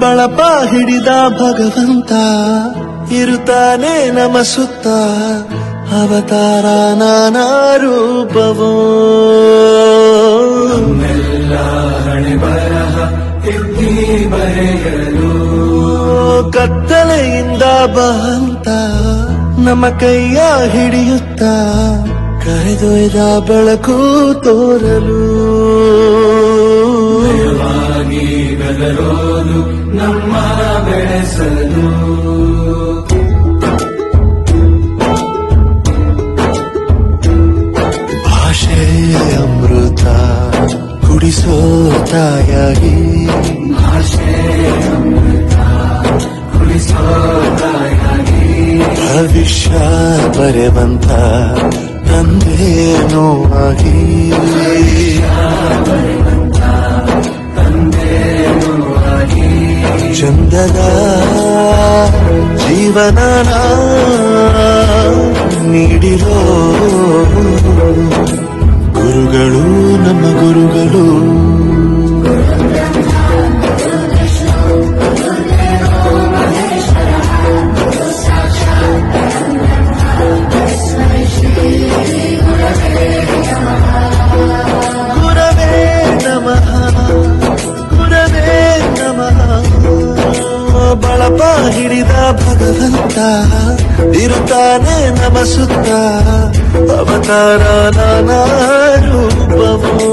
ಬಳಪ ಹಿಡಿದ ಭಗವಂತ ಇರುತ್ತಾನೆ ನಮ ಸುತ್ತ ಅವತಾರ ನಾನಾ ರೂಪವೋ ನಮ್ಮೆಲ್ಲ ಹಣೆ ಬರಹ ತಿದ್ದಿ ಬರೆಯಲು ಕತ್ತಲೆಯಿಂದ ಬಹಂತ ನಮ್ಮ ಕೈಯ ಹಿಡಿಯುತ್ತ ಕರೆದೊಯ್ದ ಬೆಳಕು ತೋರಲು ಭಯವಾಗಿ ಬೆದರೋದು ನಮ್ಮ ಬೆಳೆಸಲು ಭಾಷೆ ಅಮೃತ ಕುಡಿಸೋ ತಾಯಾಗಿ ಭಾಷೆ ಅಮೃತ ಕುಡಿಸೋ ತಾಯಾಗಿ ಭವಿಷ್ಯ ಬರೆವಂತ ತಂದೇನೋ ಆಗಿ ತಂದೇನೂ ಆಗಿ ಚಂದದ ಜೀವನನ ನೀಡಿರೋ ಗುರುಗಳು ನಮ್ಮ ಗುರುಗಳು ಗುರವೇ ನಮಃ ಗುರವೇ ನಮಃ ಬಳಪ ಹಿಡಿದ ಭಗವಂತ ಇರುತ್ತಾನೆ ನಮ ಸುತ್ತ ಅವತಾರ ನಾನಾ ರೂಪವೋ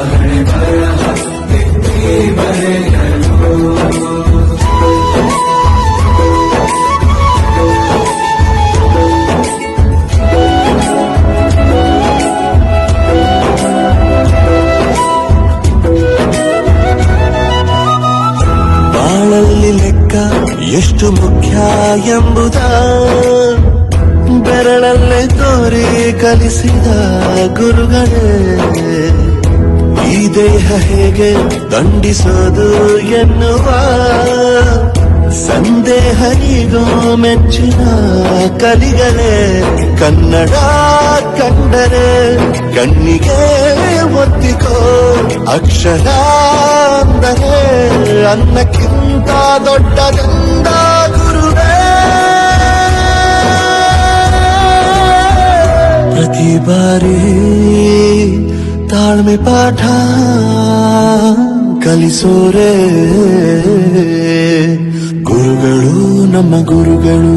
ಹಣೆ ಬರಹ ತಿದ್ದಿ ಬರೆಯಲು ಬಾಳಲ್ಲಿ ಲೆಕ್ಕ ಎಷ್ಟು ಮುಖ್ಯ ಎಂಬುದ ಬೆರಳಲ್ಲೇ ತೋರಿ ಕಲಿಸಿದ ಗುರುಗಳೇ ಈ ದೇಹ ಹೇಗೆ ದಂಡಿಸೋದು ಎನ್ನುವ ಸಂದೇಹ ಈಗೋ ಮೆಚ್ಚಿನ ಕಲಿಗಳೇ ಕನ್ನಡ ಕಂಡರೆ ಕಣ್ಣಿಗೆ ಒತ್ತಿಕೋ ಅಕ್ಷರ ಅಂದರೆ ಅನ್ನಕ್ಕಿಂತ ದೊಡ್ಡದೆಂದ ಗುರುವೇ ಪ್ರತಿ ಬಾರಿ ತಾಳ್ಮೆ ಪಾಠ ಕಲಿಸೋರೆ ಗುರುಗಳು ನಮ್ಮ ಗುರುಗಳು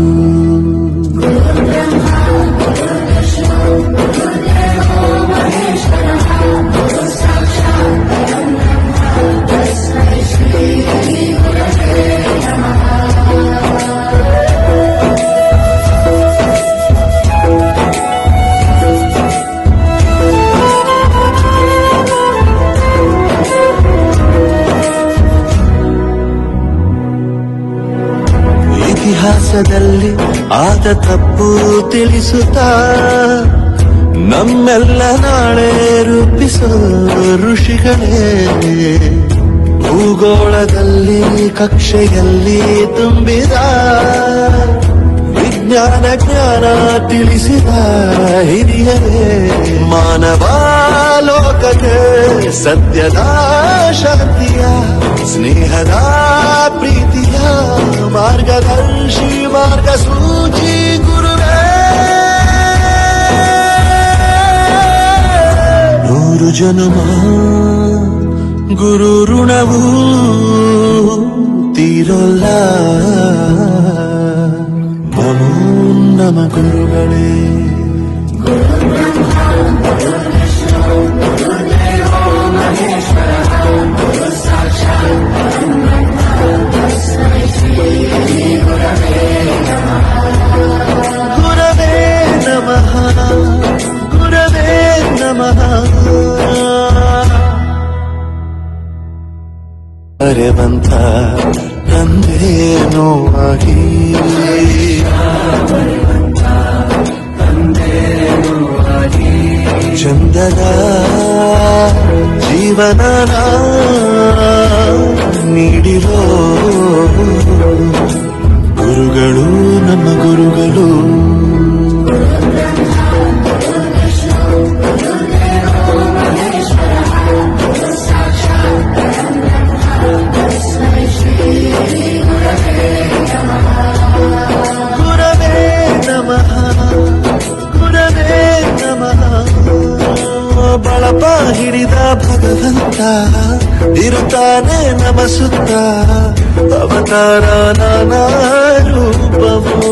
ಇತಿಹಾಸದಲ್ಲಿ ಆದ ತಪ್ಪು ತಿಳಿಸುತ್ತಾ ನಮ್ಮೆಲ್ಲ ನಾಳೆ ರೂಪಿಸೋ ಋಷಿಗಳೇ ಭೂಗೋಳದಲ್ಲಿ ಕಕ್ಷೆಯಲ್ಲಿ ತುಂಬಿದ ವಿಜ್ಞಾನ ಜ್ಞಾನ ತಿಳಿಸಿದ ಹಿರಿಯರೇ ಮಾನವ ಲೋಕಕ್ಕೆ ಸತ್ಯದ ಶಾಂತಿಯ ಸ್ನೇಹದ ಪ್ರೀತಿಯ ಮಾರ್ಗದರ್ಶಿ ಮಾರ್ಗಸೂಚಿ ಗುರುವೇ ನೂರು ಜನುಮ ಗುರು ಋಣವು ತೀರೋಲ್ಲ ನಮೋ ನಮ ಗುರುಗಳೇ ಗುರವೇ ನಮಃ ಗುರವೇ ನಮಃ ಅರೆವಂತ ತಂದೇನೋ ಆಗಿ ಚಂದದ ಜೀವನನ ನೀಡಿರೋ ಗುರುಗಳು ನಮ್ಮ ಗುರುಗಳು ಬಳಪ ಹಿಡಿದ ಭಗವಂತ ಇರುತ್ತಾನೆ ನಮ ಸುತ್ತ ಅವತಾರ ನಾನಾ ರೂಪವು